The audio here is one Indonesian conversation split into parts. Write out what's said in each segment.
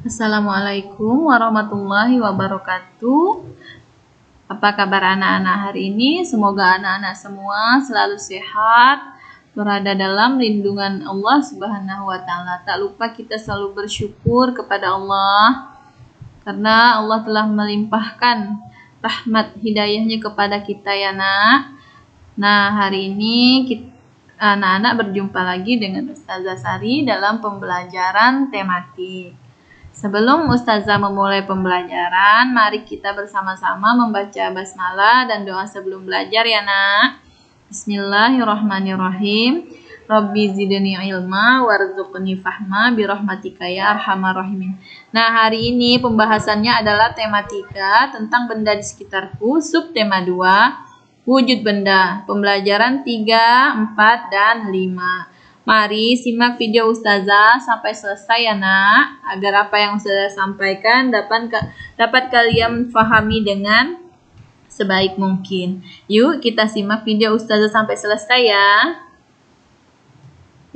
Assalamualaikum warahmatullahi wabarakatuh. Apa kabar anak-anak hari ini? Semoga anak-anak semua selalu sehat, berada dalam lindungan Allah Subhanahu wa taala. Tak lupa kita selalu bersyukur kepada Allah karena Allah telah melimpahkan rahmat hidayahnya kepada kita ya nak. Nah, hari ini anak-anak berjumpa lagi dengan Ustazah Sari dalam pembelajaran tematik. Sebelum Ustazah memulai pembelajaran, mari kita bersama-sama membaca basmalah dan doa sebelum belajar ya nak. Bismillahirrahmanirrahim. Rabbi zidni ilma warzuqni fahma birahmatika ya arhamar rahimin. Nah, hari ini pembahasannya adalah tematika tentang benda di sekitarku, subtema 2, wujud benda. Pembelajaran 3, 4, dan 5. Mari simak video Ustazah sampai selesai ya nak, agar apa yang Ustazah sampaikan dapat kalian pahami dengan sebaik mungkin. Yuk kita simak video Ustazah sampai selesai ya.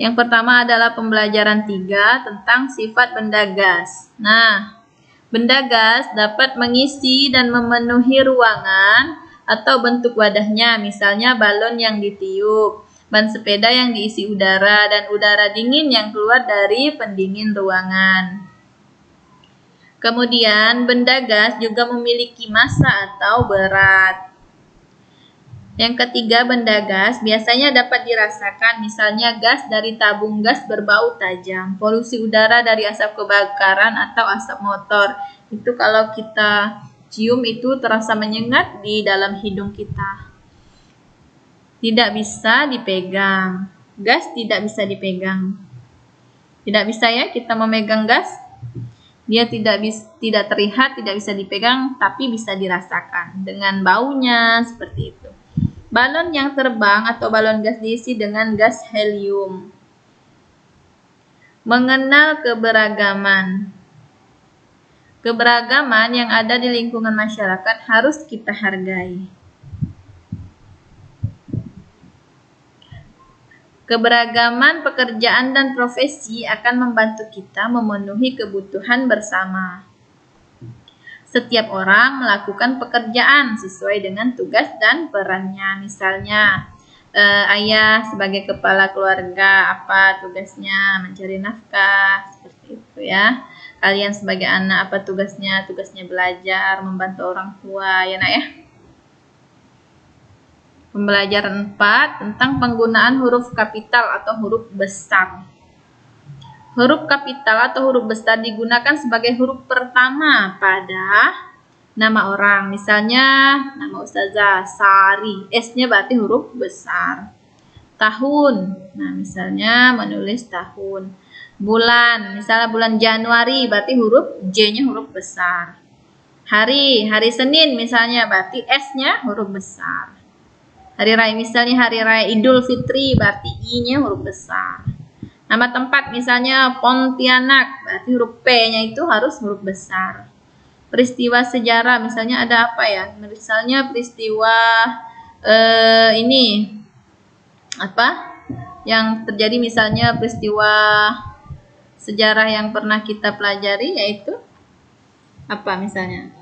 Yang pertama adalah pembelajaran 3 tentang sifat benda gas. Nah, benda gas dapat mengisi dan memenuhi ruangan atau bentuk wadahnya, misalnya balon yang ditiup, ban sepeda yang diisi udara, dan udara dingin yang keluar dari pendingin ruangan. Kemudian, benda gas juga memiliki massa atau berat. Yang ketiga, benda gas biasanya dapat dirasakan, misalnya gas dari tabung gas berbau tajam, polusi udara dari asap kebakaran atau asap motor. Itu kalau kita cium itu terasa menyengat di dalam hidung kita. Tidak bisa dipegang. Gas tidak bisa dipegang. Tidak bisa ya kita memegang gas. Dia tidak terlihat, tidak bisa dipegang, tapi bisa dirasakan dengan baunya seperti itu. Balon yang terbang atau balon gas diisi dengan gas helium. Mengenal keberagaman. Keberagaman yang ada di lingkungan masyarakat harus kita hargai. Keberagaman pekerjaan dan profesi akan membantu kita memenuhi kebutuhan bersama. Setiap orang melakukan pekerjaan sesuai dengan tugas dan perannya. Misalnya, ayah sebagai kepala keluarga, apa tugasnya? Mencari nafkah, seperti itu ya. Kalian sebagai anak, apa tugasnya? Tugasnya belajar, membantu orang tua, ya nak ya. Pembelajaran 4 tentang penggunaan huruf kapital atau huruf besar. Huruf kapital atau huruf besar digunakan sebagai huruf pertama pada nama orang. Misalnya nama Ustazah Sari, S-nya berarti huruf besar. Tahun, nah misalnya menulis tahun. Bulan, misalnya bulan Januari, berarti huruf J-nya huruf besar. Hari Senin misalnya, berarti S-nya huruf besar. Hari raya, misalnya hari raya Idul Fitri, berarti I-nya huruf besar. Nama tempat misalnya Pontianak, berarti huruf P-nya itu harus huruf besar. Peristiwa sejarah, misalnya ada apa ya? Misalnya peristiwa ini apa? Yang terjadi misalnya peristiwa sejarah yang pernah kita pelajari, yaitu apa misalnya?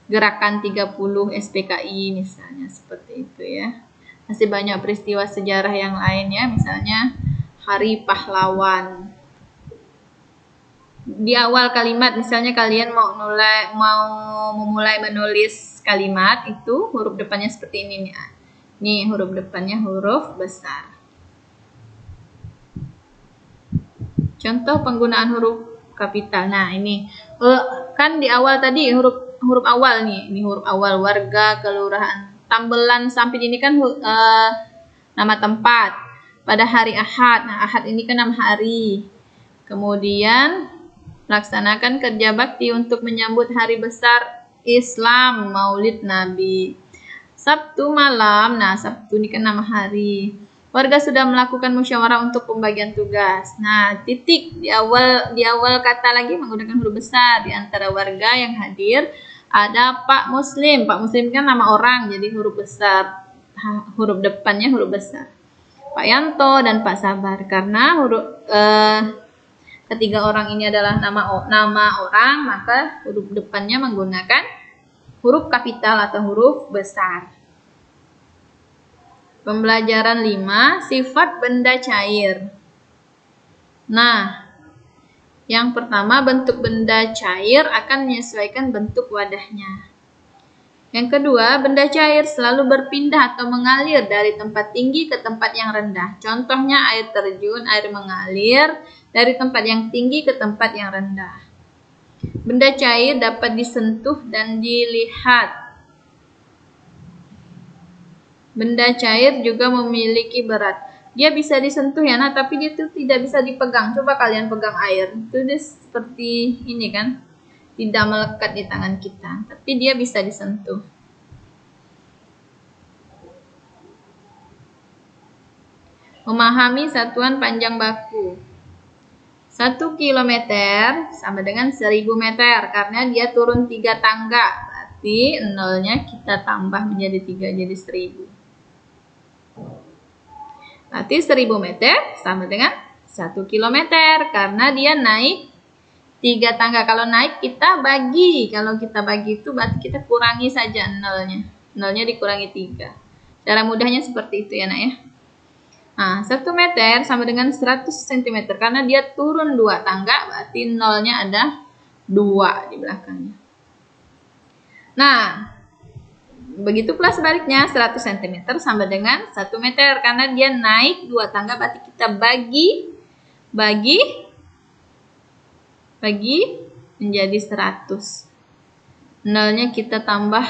Gerakan 30 SPKI misalnya, seperti itu ya. Masih banyak peristiwa sejarah yang lainnya, misalnya Hari Pahlawan. Di awal kalimat misalnya kalian mau memulai menulis kalimat, itu huruf depannya seperti ini nih. Nih huruf depannya huruf besar. Contoh penggunaan huruf kapital. Nah, ini kan di awal tadi huruf awal nih. Ini huruf awal warga, kelurahan. Tambelan samping ini kan nama tempat. Pada hari Ahad. Nah, Ahad ini kan nama hari. Kemudian laksanakan kerja bakti untuk menyambut hari besar Islam, Maulid Nabi. Sabtu malam. Nah, Sabtu ini kan nama hari. Warga sudah melakukan musyawarah untuk pembagian tugas. Nah, titik di awal kata lagi menggunakan huruf besar. Di antara warga yang hadir ada Pak Muslim. Pak Muslim kan nama orang, jadi huruf besar. Huruf depannya huruf besar. Pak Yanto dan Pak Sabar, karena Ketiga orang ini adalah nama orang, maka huruf depannya menggunakan huruf kapital atau huruf besar. Pembelajaran 5, sifat benda cair. Nah, yang pertama, bentuk benda cair akan menyesuaikan bentuk wadahnya. Yang kedua, benda cair selalu berpindah atau mengalir dari tempat tinggi ke tempat yang rendah. Contohnya air terjun, air mengalir dari tempat yang tinggi ke tempat yang rendah. Benda cair dapat disentuh dan dilihat. Benda cair juga memiliki berat. Dia bisa disentuh ya, nah, tapi dia tuh tidak bisa dipegang. Coba kalian pegang air. Itu dia seperti ini kan. Tidak melekat di tangan kita, tapi dia bisa disentuh. Memahami satuan panjang baku. 1 kilometer sama dengan 1000 meter karena dia turun 3 tangga. Berarti nolnya kita tambah menjadi 3 jadi 1000. Berarti 1000 meter sama dengan 1 kilometer karena dia naik 3 tangga. Kalau naik kita bagi. Kalau kita bagi itu berarti kita kurangi saja nolnya. Nolnya dikurangi 3. Cara mudahnya seperti itu ya nak ya. Nah, 1 meter sama dengan 100 cm karena dia turun 2 tangga. Berarti nolnya ada 2 di belakangnya. Nah, begitu pula sebaliknya, 100 cm sama dengan 1 meter karena dia naik 2 tangga, berarti kita bagi menjadi 100. Nolnya kita tambah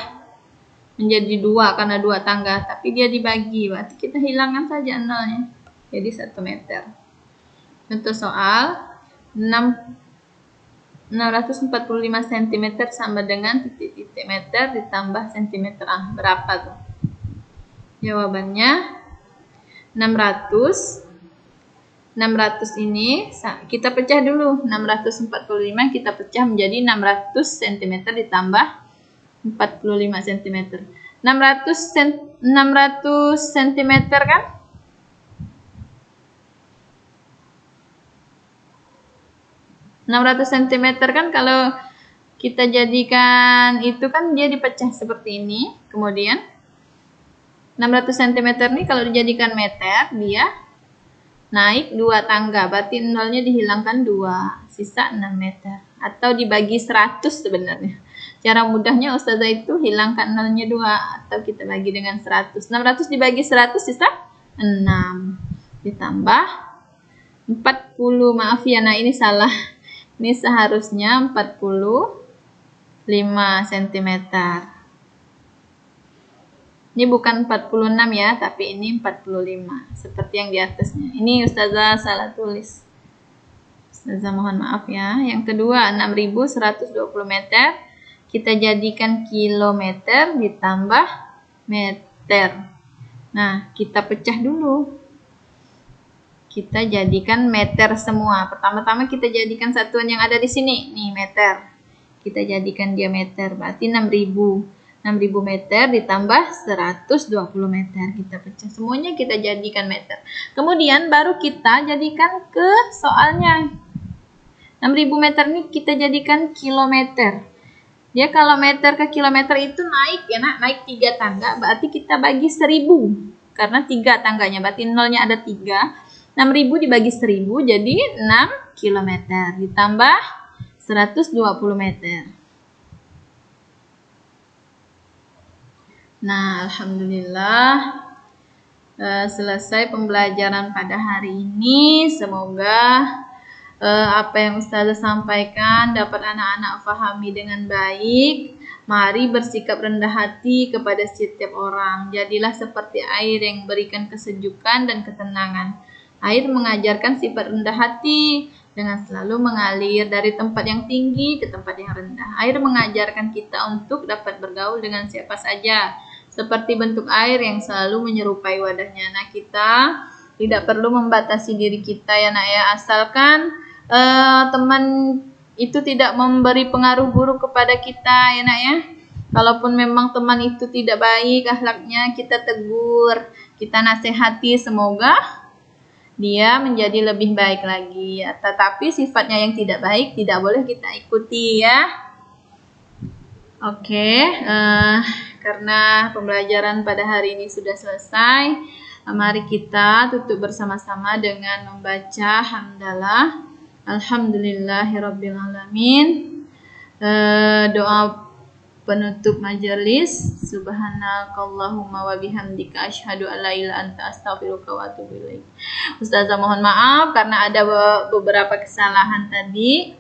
menjadi 2 karena 2 tangga, tapi dia dibagi, berarti kita hilangkan saja nolnya. Jadi 1 meter. Contoh soal 645 cm sama dengan titik-titik meter ditambah cm. Berapa tuh? Jawabannya 600. 600 ini kita pecah dulu. 645 kita pecah menjadi 600 cm ditambah 45 cm. 600 cm kan? 600 cm kan kalau kita jadikan itu kan dia dipecah seperti ini. Kemudian 600 cm ini kalau dijadikan meter dia naik 2 tangga. Berarti nolnya dihilangkan 2. Sisa 6 meter. Atau dibagi 100 sebenarnya. Cara mudahnya Ustazah itu hilangkan nolnya 2. Atau kita bagi dengan 100. 600 dibagi 100 sisa 6. Ditambah 40. Maaf ya, nah ini salah. Ini seharusnya 45 cm. Ini bukan 46 ya, tapi ini 45. Seperti yang di atasnya. Ini Ustazah salah tulis. Ustazah mohon maaf ya. Yang kedua, 6120 meter. Kita jadikan kilometer ditambah meter. Nah, kita pecah dulu. Kita jadikan meter semua. Pertama-tama kita jadikan satuan yang ada di sini. Nih, meter. Kita jadikan dia meter. Berarti 6000 meter ditambah 120 meter. Kita pecah. Semuanya kita jadikan meter. Kemudian baru kita jadikan ke soalnya. 6000 meter ini kita jadikan kilometer. Ya, kalau meter ke kilometer itu naik ya nak. Naik 3 tangga. Berarti kita bagi 1000. Karena 3 tangganya. Berarti nolnya ada 3. 6000 dibagi 1000 jadi 6 km ditambah 120 meter. Nah, alhamdulillah selesai pembelajaran pada hari ini. Semoga apa yang Ustazah sampaikan dapat anak-anak pahami dengan baik. Mari bersikap rendah hati kepada setiap orang. Jadilah seperti air yang berikan kesejukan dan ketenangan. Air mengajarkan sifat rendah hati dengan selalu mengalir dari tempat yang tinggi ke tempat yang rendah. Air mengajarkan kita untuk dapat bergaul dengan siapa saja, seperti bentuk air yang selalu menyerupai wadahnya. Nah, kita tidak perlu membatasi diri kita ya nak ya, asalkan teman itu tidak memberi pengaruh buruk kepada kita ya nak ya. Kalaupun memang teman itu tidak baik akhlaknya, kita tegur, kita nasihati, semoga dia menjadi lebih baik lagi. Tetapi sifatnya yang tidak baik tidak boleh kita ikuti ya. Oke, karena pembelajaran pada hari ini sudah selesai, mari kita tutup bersama-sama dengan membaca hamdalah. Alhamdulillahirrabbilalamin. Doa penutup majelis. Subhanakallahumma wa bihamdika asyhadu an la ilaha illa anta astaghfiruka wa atubu ilaik. Ustazah mohon maaf karena ada beberapa kesalahan tadi.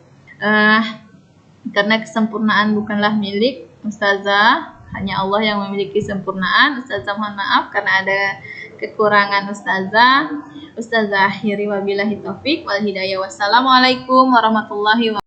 Karena kesempurnaan bukanlah milik Ustazah, hanya Allah yang memiliki kesempurnaan. Ustazah mohon maaf karena ada kekurangan Ustazah. Ustazah akhiri wabillahi taufik wal hidayah. Wassalamualaikum warahmatullahi wabarakatuh.